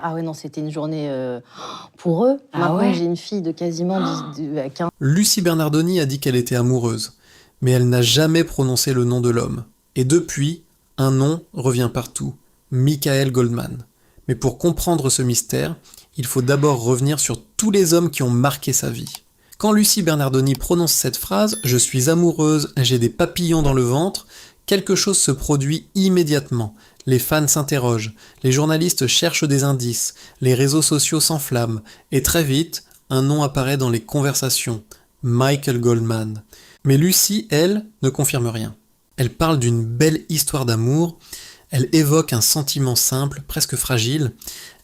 Ah ouais, non, c'était une journée pour eux. Ah Maintenant que ouais? j'ai une fille de quasiment 15. Lucie Bernardoni a dit qu'elle était amoureuse, mais elle n'a jamais prononcé le nom de l'homme. Et depuis, un nom revient partout, Michael Goldman. Mais pour comprendre ce mystère, il faut d'abord revenir sur tous les hommes qui ont marqué sa vie. Quand Lucie Bernardoni prononce cette phrase « Je suis amoureuse, j'ai des papillons dans le ventre », quelque chose se produit immédiatement. Les fans s'interrogent, les journalistes cherchent des indices, les réseaux sociaux s'enflamment, et très vite, un nom apparaît dans les conversations, Michael Goldman. Mais Lucie, elle, ne confirme rien. Elle parle d'une belle histoire d'amour, elle évoque un sentiment simple, presque fragile,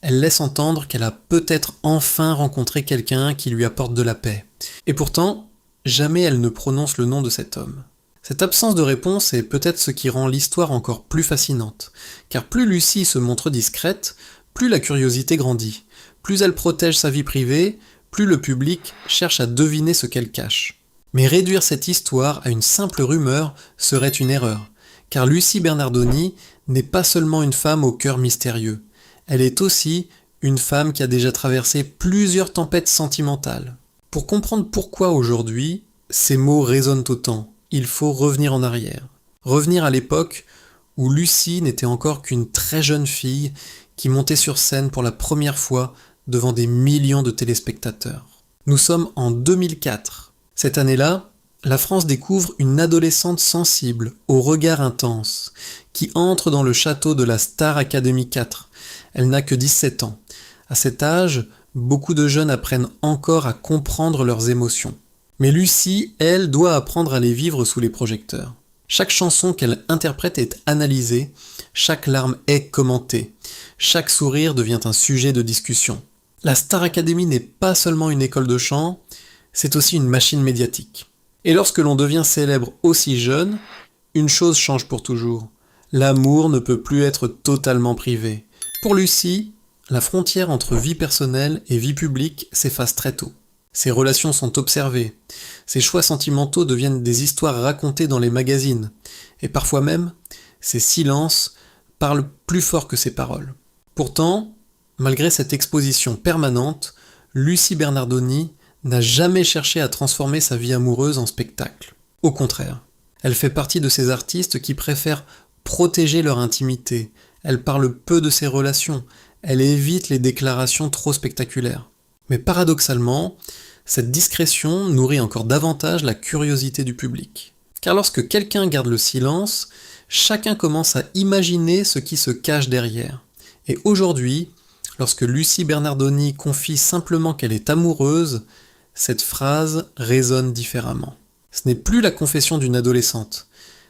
elle laisse entendre qu'elle a peut-être enfin rencontré quelqu'un qui lui apporte de la paix. Et pourtant, jamais elle ne prononce le nom de cet homme. Cette absence de réponse est peut-être ce qui rend l'histoire encore plus fascinante, car plus Lucie se montre discrète, plus la curiosité grandit, plus elle protège sa vie privée, plus le public cherche à deviner ce qu'elle cache. Mais réduire cette histoire à une simple rumeur serait une erreur, car Lucie Bernardoni n'est pas seulement une femme au cœur mystérieux, elle est aussi une femme qui a déjà traversé plusieurs tempêtes sentimentales. Pour comprendre pourquoi aujourd'hui, ces mots résonnent autant, il faut revenir en arrière. Revenir à l'époque où Lucie n'était encore qu'une très jeune fille qui montait sur scène pour la première fois devant des millions de téléspectateurs. Nous sommes en 2004. Cette année-là, la France découvre une adolescente sensible, au regard intense, qui entre dans le château de la Star Academy 4. Elle n'a que 17 ans. À cet âge, beaucoup de jeunes apprennent encore à comprendre leurs émotions. Mais Lucie, elle, doit apprendre à les vivre sous les projecteurs. Chaque chanson qu'elle interprète est analysée, chaque larme est commentée, chaque sourire devient un sujet de discussion. La Star Academy n'est pas seulement une école de chant, c'est aussi une machine médiatique. Et lorsque l'on devient célèbre aussi jeune, une chose change pour toujours. L'amour ne peut plus être totalement privé. Pour Lucie, la frontière entre vie personnelle et vie publique s'efface très tôt. Ses relations sont observées, ses choix sentimentaux deviennent des histoires racontées dans les magazines, et parfois même, ses silences parlent plus fort que ses paroles. Pourtant, malgré cette exposition permanente, Lucie Bernardoni n'a jamais cherché à transformer sa vie amoureuse en spectacle. Au contraire, elle fait partie de ces artistes qui préfèrent protéger leur intimité, elle parle peu de ses relations, elle évite les déclarations trop spectaculaires. Mais paradoxalement, cette discrétion nourrit encore davantage la curiosité du public. Car lorsque quelqu'un garde le silence, chacun commence à imaginer ce qui se cache derrière. Et aujourd'hui, lorsque Lucie Bernardoni confie simplement qu'elle est amoureuse, cette phrase résonne différemment. Ce n'est plus la confession d'une adolescente,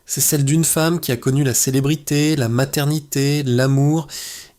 c'est celle d'une femme qui a connu la célébrité, la maternité, l'amour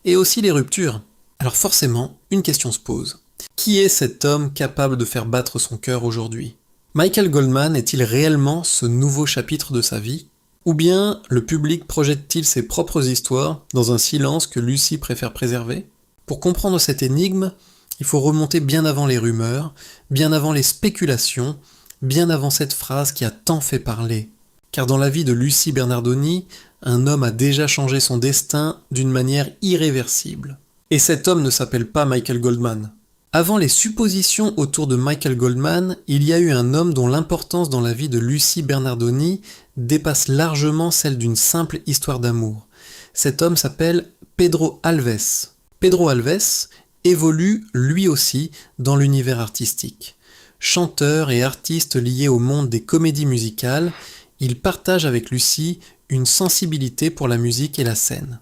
et aussi les ruptures. Alors forcément, une question se pose. Qui est cet homme capable de faire battre son cœur aujourd'hui? Michael Goldman est-il réellement ce nouveau chapitre de sa vie? Ou bien le public projette-t-il ses propres histoires dans un silence que Lucie préfère préserver? Pour comprendre cette énigme, il faut remonter bien avant les rumeurs, bien avant les spéculations, bien avant cette phrase qui a tant fait parler. Car dans la vie de Lucie Bernardoni, un homme a déjà changé son destin d'une manière irréversible. Et cet homme ne s'appelle pas Michael Goldman. Avant les suppositions autour de Michael Goldman, il y a eu un homme dont l'importance dans la vie de Lucie Bernardoni dépasse largement celle d'une simple histoire d'amour. Cet homme s'appelle Pedro Alves. Pedro Alves évolue lui aussi dans l'univers artistique. Chanteur et artiste lié au monde des comédies musicales, il partage avec Lucie une sensibilité pour la musique et la scène.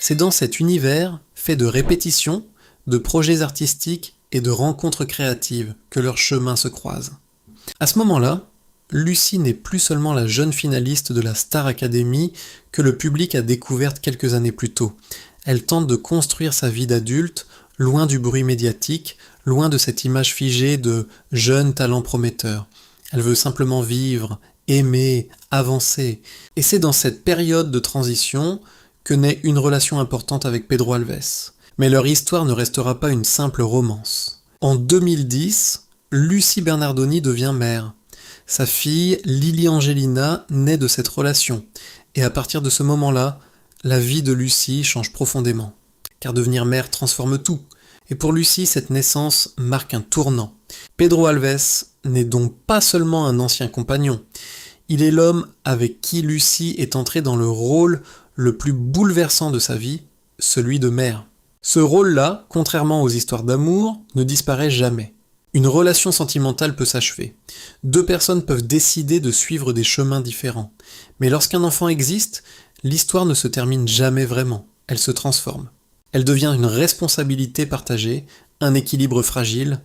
C'est dans cet univers, fait de répétitions, de projets artistiques et de rencontres créatives que leurs chemins se croisent. À ce moment-là, Lucie n'est plus seulement la jeune finaliste de la Star Academy que le public a découverte quelques années plus tôt. Elle tente de construire sa vie d'adulte, loin du bruit médiatique, loin de cette image figée de jeune talent prometteur. Elle veut simplement vivre, aimer, avancer. Et c'est dans cette période de transition que naît une relation importante avec Pedro Alves. Mais leur histoire ne restera pas une simple romance. En 2010, Lucie Bernardoni devient mère. Sa fille, Lily Angelina, naît de cette relation. Et à partir de ce moment-là, la vie de Lucie change profondément. car devenir mère transforme tout. Et pour Lucie, cette naissance marque un tournant. Pedro Alves n'est donc pas seulement un ancien compagnon, il est l'homme avec qui Lucie est entrée dans le rôle le plus bouleversant de sa vie, celui de mère. Ce rôle-là, contrairement aux histoires d'amour, ne disparaît jamais. Une relation sentimentale peut s'achever. Deux personnes peuvent décider de suivre des chemins différents. Mais lorsqu'un enfant existe, l'histoire ne se termine jamais vraiment. Elle se transforme. Elle devient une responsabilité partagée, un équilibre fragile,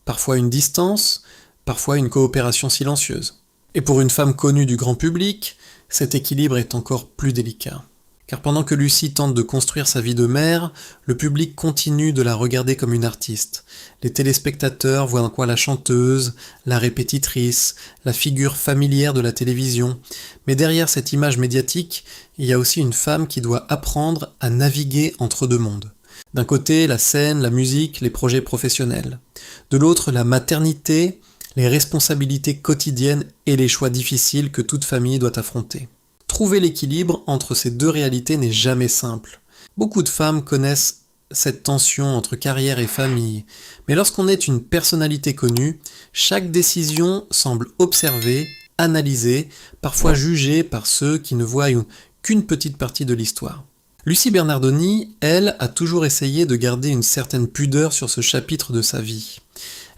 parfois une distance, parfois une coopération silencieuse. Et pour une femme connue du grand public, cet équilibre est encore plus délicat. Car pendant que Lucie tente de construire sa vie de mère, le public continue de la regarder comme une artiste. Les téléspectateurs voient en quoi la chanteuse, la répétitrice, la figure familière de la télévision. Mais derrière cette image médiatique, il y a aussi une femme qui doit apprendre à naviguer entre deux mondes. D'un côté, la scène, la musique, les projets professionnels. De l'autre, la maternité, les responsabilités quotidiennes et les choix difficiles que toute famille doit affronter. Trouver l'équilibre entre ces deux réalités n'est jamais simple. Beaucoup de femmes connaissent cette tension entre carrière et famille, mais lorsqu'on est une personnalité connue, chaque décision semble observée, analysée, parfois jugée par ceux qui ne voient qu'une petite partie de l'histoire. Lucie Bernardoni, elle, a toujours essayé de garder une certaine pudeur sur ce chapitre de sa vie.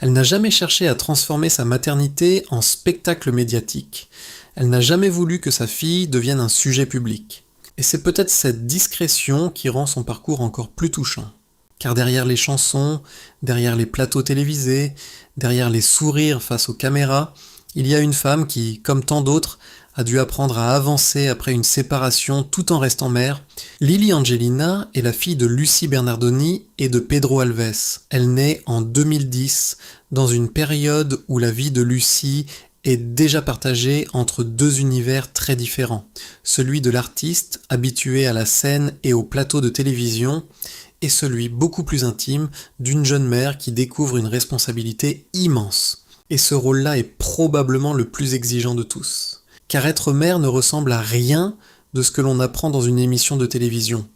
Elle n'a jamais cherché à transformer sa maternité en spectacle médiatique. Elle n'a jamais voulu que sa fille devienne un sujet public. Et c'est peut-être cette discrétion qui rend son parcours encore plus touchant. Car derrière les chansons, derrière les plateaux télévisés, derrière les sourires face aux caméras, il y a une femme qui, comme tant d'autres, a dû apprendre à avancer après une séparation tout en restant mère. Lily Angelina est la fille de Lucie Bernardoni et de Pedro Alves. Elle naît en 2010, dans une période où la vie de Lucie est déjà partagée entre deux univers très différents. Celui de l'artiste, habitué à la scène et au plateau de télévision, et celui beaucoup plus intime d'une jeune mère qui découvre une responsabilité immense. Et ce rôle-là est probablement le plus exigeant de tous. Car être mère ne ressemble à rien de ce que l'on apprend dans une émission de télévision.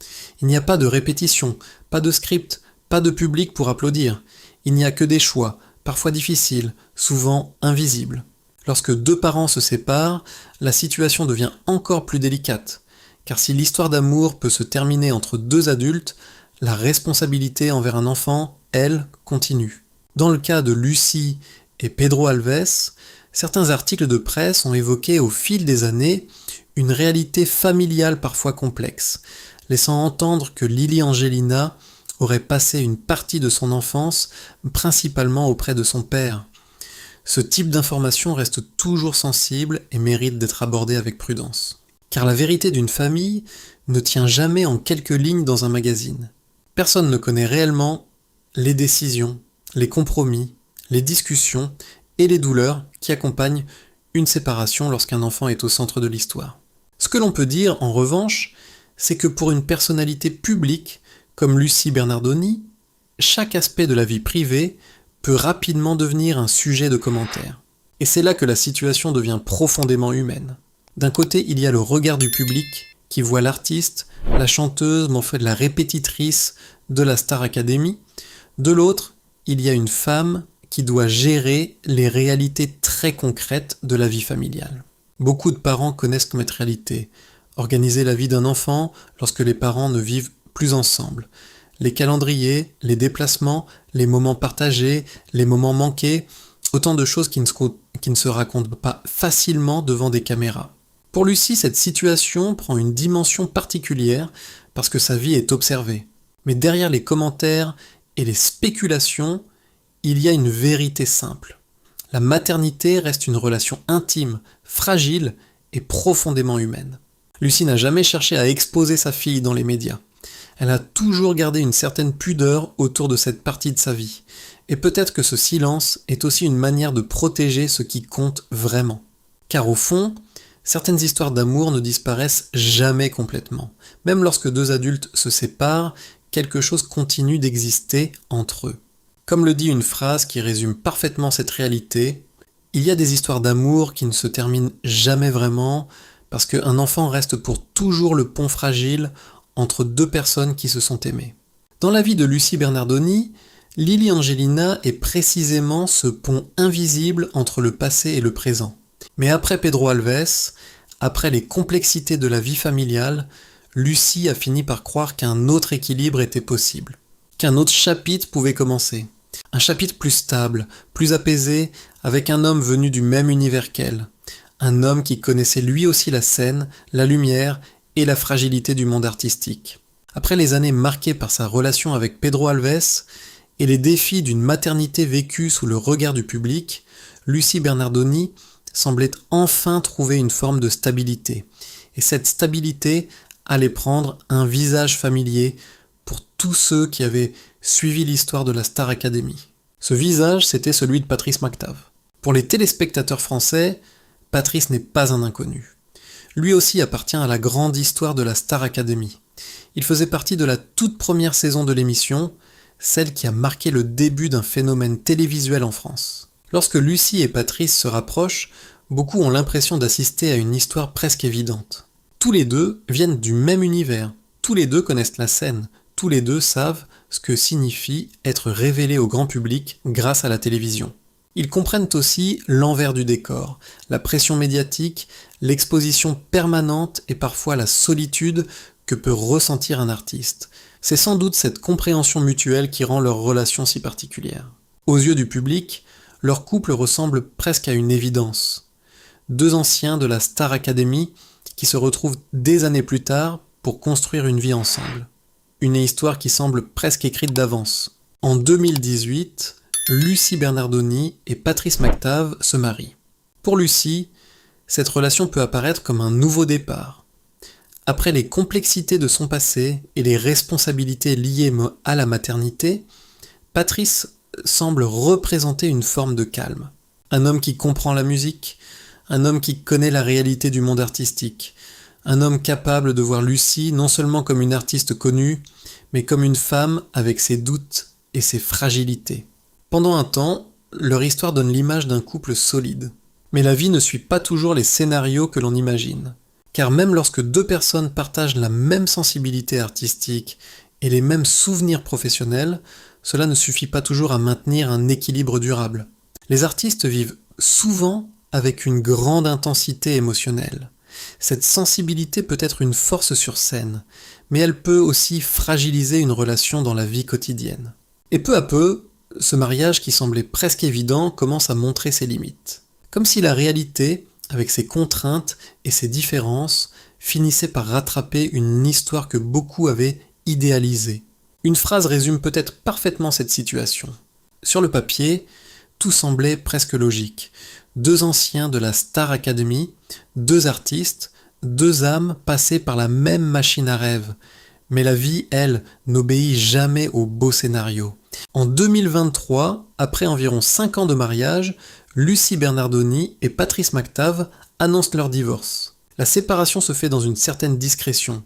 Il n'y a pas de répétition, pas de script, pas de public pour applaudir. Il n'y a que des choix, parfois difficiles, souvent invisibles. Lorsque deux parents se séparent, la situation devient encore plus délicate. Car si l'histoire d'amour peut se terminer entre deux adultes, la responsabilité envers un enfant, elle, continue. Dans le cas de Lucie et Pedro Alves, certains articles de presse ont évoqué au fil des années une réalité familiale parfois complexe, laissant entendre que Lily Angelina aurait passé une partie de son enfance principalement auprès de son père. Ce type d'information reste toujours sensible et mérite d'être abordé avec prudence. Car la vérité d'une famille ne tient jamais en quelques lignes dans un magazine. Personne ne connaît réellement les décisions, les compromis, les discussions et les douleurs qui accompagnent une séparation lorsqu'un enfant est au centre de l'histoire. Ce que l'on peut dire, en revanche, c'est que pour une personnalité publique comme Lucie Bernardoni, chaque aspect de la vie privée peut rapidement devenir un sujet de commentaire. Et c'est là que la situation devient profondément humaine. D'un côté, il y a le regard du public qui voit l'artiste, la chanteuse, mais en fait la répétitrice de la Star Academy. De l'autre, il y a une femme qui doit gérer les réalités très concrètes de la vie familiale. Beaucoup de parents connaissent cette réalité. Organiser la vie d'un enfant lorsque les parents ne vivent plus ensemble. Les calendriers, les déplacements, les moments partagés, les moments manqués, autant de choses qui ne se racontent pas facilement devant des caméras. Pour Lucie, cette situation prend une dimension particulière parce que sa vie est observée. Mais derrière les commentaires et les spéculations, il y a une vérité simple. La maternité reste une relation intime, fragile et profondément humaine. Lucie n'a jamais cherché à exposer sa fille dans les médias. Elle a toujours gardé une certaine pudeur autour de cette partie de sa vie. Et peut-être que ce silence est aussi une manière de protéger ce qui compte vraiment. Car au fond, certaines histoires d'amour ne disparaissent jamais complètement. Même lorsque deux adultes se séparent, quelque chose continue d'exister entre eux. Comme le dit une phrase qui résume parfaitement cette réalité, il y a des histoires d'amour qui ne se terminent jamais vraiment parce qu'un enfant reste pour toujours le pont fragile entre deux personnes qui se sont aimées. Dans la vie de Lucie Bernardoni, Lily Angelina est précisément ce pont invisible entre le passé et le présent. Mais après Pedro Alves, après les complexités de la vie familiale, Lucie a fini par croire qu'un autre équilibre était possible, qu'un autre chapitre pouvait commencer. Un chapitre plus stable, plus apaisé, avec un homme venu du même univers qu'elle. Un homme qui connaissait lui aussi la scène, la lumière et la fragilité du monde artistique. Après les années marquées par sa relation avec Pedro Alves et les défis d'une maternité vécue sous le regard du public, Lucie Bernardoni semblait enfin trouver une forme de stabilité. Et cette stabilité allait prendre un visage familier pour tous ceux qui avaient suivi l'histoire de la Star Academy. Ce visage, c'était celui de Patrice McTav. Pour les téléspectateurs français, Patrice n'est pas un inconnu. Lui aussi appartient à la grande histoire de la Star Academy. Il faisait partie de la toute première saison de l'émission, celle qui a marqué le début d'un phénomène télévisuel en France. Lorsque Lucie et Patrice se rapprochent, beaucoup ont l'impression d'assister à une histoire presque évidente. Tous les deux viennent du même univers, tous les deux connaissent la scène, tous les deux savent ce que signifie être révélé au grand public grâce à la télévision. Ils comprennent aussi l'envers du décor, la pression médiatique, l'exposition permanente et parfois la solitude que peut ressentir un artiste. C'est sans doute cette compréhension mutuelle qui rend leur relation si particulière. Aux yeux du public, leur couple ressemble presque à une évidence. Deux anciens de la Star Academy qui se retrouvent des années plus tard pour construire une vie ensemble. Une histoire qui semble presque écrite d'avance. En 2018, Lucie Bernardoni et Patrice McTav se marient. Pour Lucie, cette relation peut apparaître comme un nouveau départ. Après les complexités de son passé et les responsabilités liées à la maternité, Patrice semble représenter une forme de calme. Un homme qui comprend la musique, un homme qui connaît la réalité du monde artistique, un homme capable de voir Lucie non seulement comme une artiste connue, mais comme une femme avec ses doutes et ses fragilités. Pendant un temps, leur histoire donne l'image d'un couple solide. Mais la vie ne suit pas toujours les scénarios que l'on imagine. Car même lorsque deux personnes partagent la même sensibilité artistique et les mêmes souvenirs professionnels, cela ne suffit pas toujours à maintenir un équilibre durable. Les artistes vivent souvent avec une grande intensité émotionnelle. Cette sensibilité peut être une force sur scène, mais elle peut aussi fragiliser une relation dans la vie quotidienne. Et peu à peu, ce mariage qui semblait presque évident commence à montrer ses limites. Comme si la réalité, avec ses contraintes et ses différences, finissait par rattraper une histoire que beaucoup avaient idéalisée. Une phrase résume peut-être parfaitement cette situation. Sur le papier, tout semblait presque logique. Deux anciens de la Star Academy, deux artistes, deux âmes passées par la même machine à rêve. Mais la vie, elle, n'obéit jamais au beau scénario. En 2023, après environ 5 ans de mariage, Lucie Bernardoni et Patrice McTav annoncent leur divorce. La séparation se fait dans une certaine discrétion.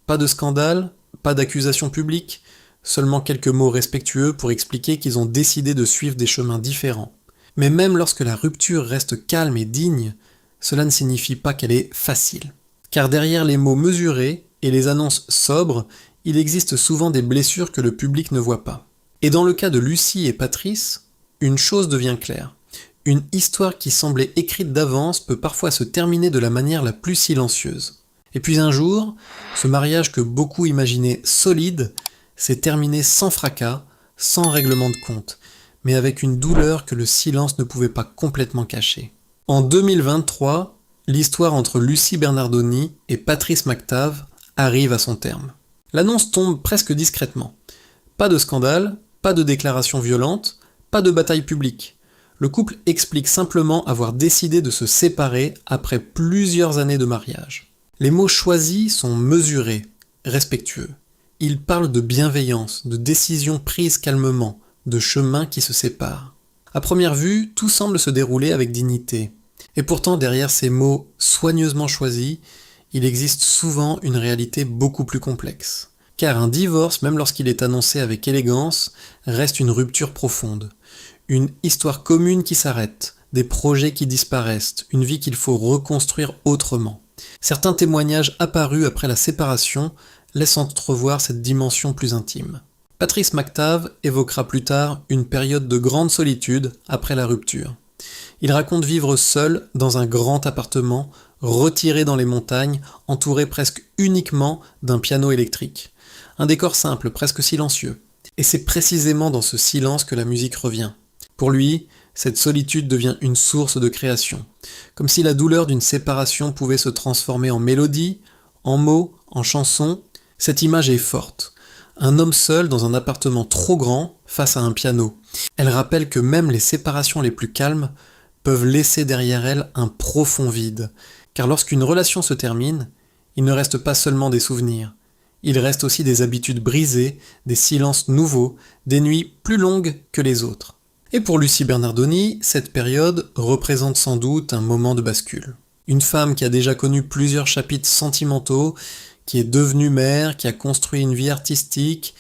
Pas de scandale, pas d'accusation publique, seulement quelques mots respectueux pour expliquer qu'ils ont décidé de suivre des chemins différents. Mais même lorsque la rupture reste calme et digne, cela ne signifie pas qu'elle est facile. Car derrière les mots mesurés et les annonces sobres, il existe souvent des blessures que le public ne voit pas. Et dans le cas de Lucie et Patrice, une chose devient claire. Une histoire qui semblait écrite d'avance peut parfois se terminer de la manière la plus silencieuse. Et puis un jour, ce mariage que beaucoup imaginaient solide s'est terminé sans fracas, sans règlement de compte, mais avec une douleur que le silence ne pouvait pas complètement cacher. En 2023, l'histoire entre Lucie Bernardoni et Patrice McTav arrive à son terme. L'annonce tombe presque discrètement. Pas de scandale, pas de déclaration violente, pas de bataille publique. Le couple explique simplement avoir décidé de se séparer après plusieurs années de mariage. Les mots choisis sont mesurés, respectueux. Ils parlent de bienveillance, de décisions prises calmement, de chemins qui se séparent. À première vue, tout semble se dérouler avec dignité. Et pourtant, derrière ces mots soigneusement choisis, il existe souvent une réalité beaucoup plus complexe. Car un divorce, même lorsqu'il est annoncé avec élégance, reste une rupture profonde. Une histoire commune qui s'arrête, des projets qui disparaissent, une vie qu'il faut reconstruire autrement. Certains témoignages apparus après la séparation laissent entrevoir cette dimension plus intime. Patrice McTav évoquera plus tard une période de grande solitude après la rupture. Il raconte vivre seul dans un grand appartement, retiré dans les montagnes, entouré presque uniquement d'un piano électrique. Un décor simple, presque silencieux. Et c'est précisément dans ce silence que la musique revient. Pour lui, cette solitude devient une source de création. Comme si la douleur d'une séparation pouvait se transformer en mélodie, en mots, en chansons. Cette image est forte. Un homme seul dans un appartement trop grand face à un piano. Elle rappelle que même les séparations les plus calmes peuvent laisser derrière elles un profond vide. Car lorsqu'une relation se termine, il ne reste pas seulement des souvenirs. Il reste aussi des habitudes brisées, des silences nouveaux, des nuits plus longues que les autres. Et pour Lucie Bernardoni, cette période représente sans doute un moment de bascule. Une femme qui a déjà connu plusieurs chapitres sentimentaux, qui est devenue mère, qui a construit une vie artistique,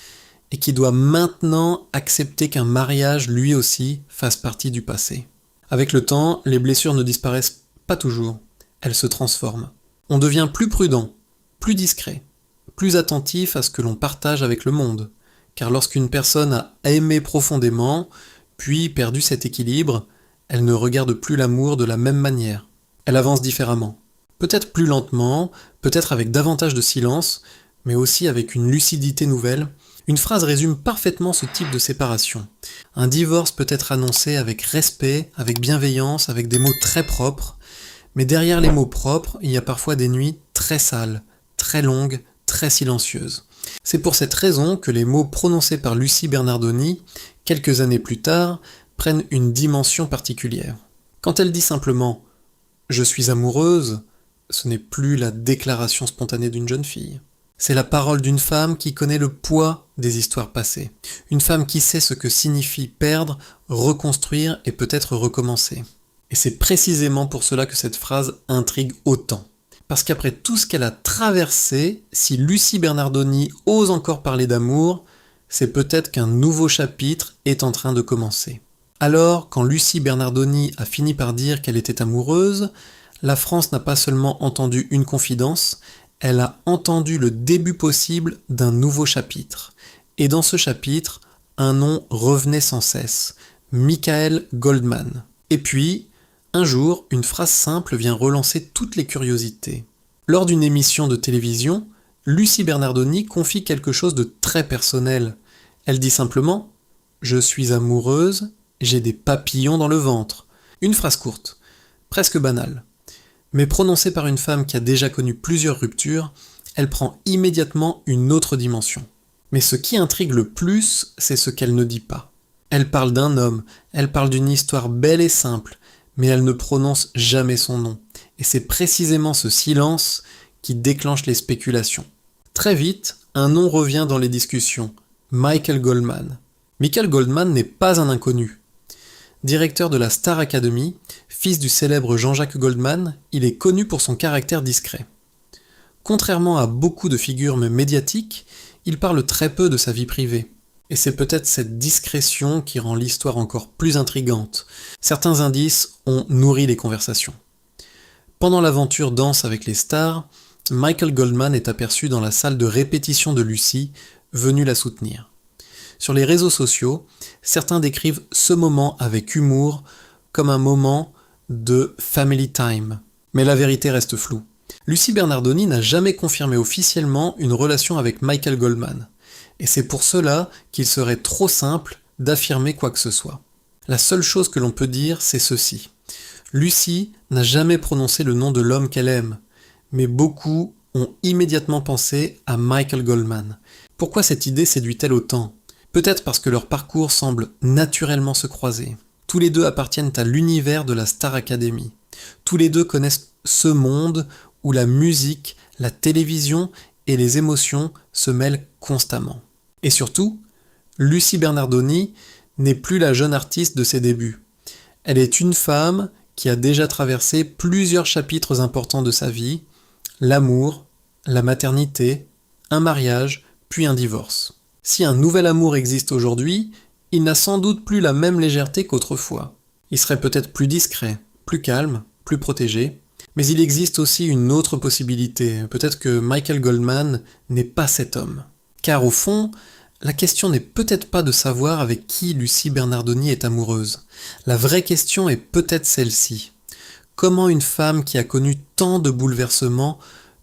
et qui doit maintenant accepter qu'un mariage, lui aussi, fasse partie du passé. Avec le temps, les blessures ne disparaissent pas toujours, elles se transforment. On devient plus prudent, plus discret, plus attentif à ce que l'on partage avec le monde, car lorsqu'une personne a aimé profondément, puis perdu cet équilibre, elle ne regarde plus l'amour de la même manière. Elle avance différemment. Peut-être plus lentement, peut-être avec davantage de silence, mais aussi avec une lucidité nouvelle. Une phrase résume parfaitement ce type de séparation. Un divorce peut être annoncé avec respect, avec bienveillance, avec des mots très propres, mais derrière les mots propres, il y a parfois des nuits très sales, très longues, très silencieuses. C'est pour cette raison que les mots prononcés par Lucie Bernardoni, quelques années plus tard, prennent une dimension particulière. Quand elle dit simplement « je suis amoureuse », ce n'est plus la déclaration spontanée d'une jeune fille. C'est la parole d'une femme qui connaît le poids des histoires passées. Une femme qui sait ce que signifie perdre, reconstruire et peut-être recommencer. Et c'est précisément pour cela que cette phrase intrigue autant. Parce qu'après tout ce qu'elle a traversé, si Lucie Bernardoni ose encore parler d'amour, c'est peut-être qu'un nouveau chapitre est en train de commencer. Alors, quand Lucie Bernardoni a fini par dire qu'elle était amoureuse, la France n'a pas seulement entendu une confidence, elle a entendu le début possible d'un nouveau chapitre. Et dans ce chapitre, un nom revenait sans cesse, Michael Goldman. Et puis, un jour, une phrase simple vient relancer toutes les curiosités. Lors d'une émission de télévision, Lucie Bernardoni confie quelque chose de très personnel. Elle dit simplement « Je suis amoureuse, j'ai des papillons dans le ventre ». Une phrase courte, presque banale. Mais prononcée par une femme qui a déjà connu plusieurs ruptures, elle prend immédiatement une autre dimension. Mais ce qui intrigue le plus, c'est ce qu'elle ne dit pas. Elle parle d'un homme, elle parle d'une histoire belle et simple, mais elle ne prononce jamais son nom. Et c'est précisément ce silence qui déclenche les spéculations. Très vite, un nom revient dans les discussions, Michael Goldman. Michael Goldman n'est pas un inconnu. Directeur de la Star Academy, fils du célèbre Jean-Jacques Goldman, il est connu pour son caractère discret. Contrairement à beaucoup de figures médiatiques, il parle très peu de sa vie privée. Et c'est peut-être cette discrétion qui rend l'histoire encore plus intrigante. Certains indices ont nourri les conversations. Pendant l'aventure Danse avec les stars, Michael Goldman est aperçu dans la salle de répétition de Lucie, venue la soutenir. Sur les réseaux sociaux, certains décrivent ce moment avec humour comme un moment de family time. Mais la vérité reste floue. Lucie Bernardoni n'a jamais confirmé officiellement une relation avec Michael Goldman. Et c'est pour cela qu'il serait trop simple d'affirmer quoi que ce soit. La seule chose que l'on peut dire, c'est ceci. Lucie n'a jamais prononcé le nom de l'homme qu'elle aime, mais beaucoup ont immédiatement pensé à Michael Goldman. Pourquoi cette idée séduit-elle autant ? Peut-être parce que leur parcours semble naturellement se croiser. Tous les deux appartiennent à l'univers de la Star Academy. Tous les deux connaissent ce monde où la musique, la télévision et les émotions se mêlent constamment. Et surtout, Lucie Bernardoni n'est plus la jeune artiste de ses débuts. Elle est une femme qui a déjà traversé plusieurs chapitres importants de sa vie, l'amour, la maternité, un mariage, puis un divorce. Si un nouvel amour existe aujourd'hui, il n'a sans doute plus la même légèreté qu'autrefois. Il serait peut-être plus discret, plus calme, plus protégé, mais il existe aussi une autre possibilité. Peut-être que Michael Goldman n'est pas cet homme. Car au fond, La question n'est peut-être pas de savoir avec qui Lucie Bernardoni est amoureuse. La vraie question est peut-être celle-ci. Comment une femme qui a connu tant de bouleversements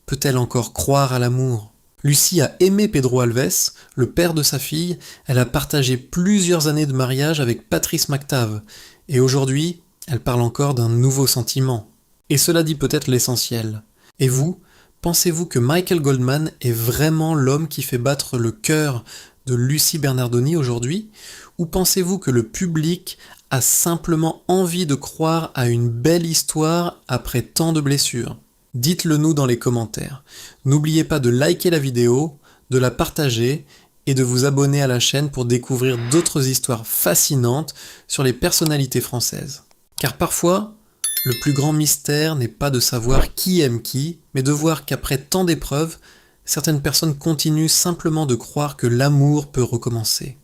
peut-elle encore croire à l'amour ? Lucie a aimé Pedro Alves, le père de sa fille, elle a partagé plusieurs années de mariage avec Patrice McTav, et aujourd'hui, elle parle encore d'un nouveau sentiment. Et cela dit peut-être l'essentiel. Et vous, pensez-vous que Michael Goldman est vraiment l'homme qui fait battre le cœur de Lucie Bernardoni aujourd'hui ? Ou pensez-vous que le public a simplement envie de croire à une belle histoire après tant de blessures ? Dites-le nous dans les commentaires. N'oubliez pas de liker la vidéo, de la partager et de vous abonner à la chaîne pour découvrir d'autres histoires fascinantes sur les personnalités françaises. Car parfois, le plus grand mystère n'est pas de savoir qui aime qui, mais de voir qu'après tant d'épreuves, certaines personnes continuent simplement de croire que l'amour peut recommencer.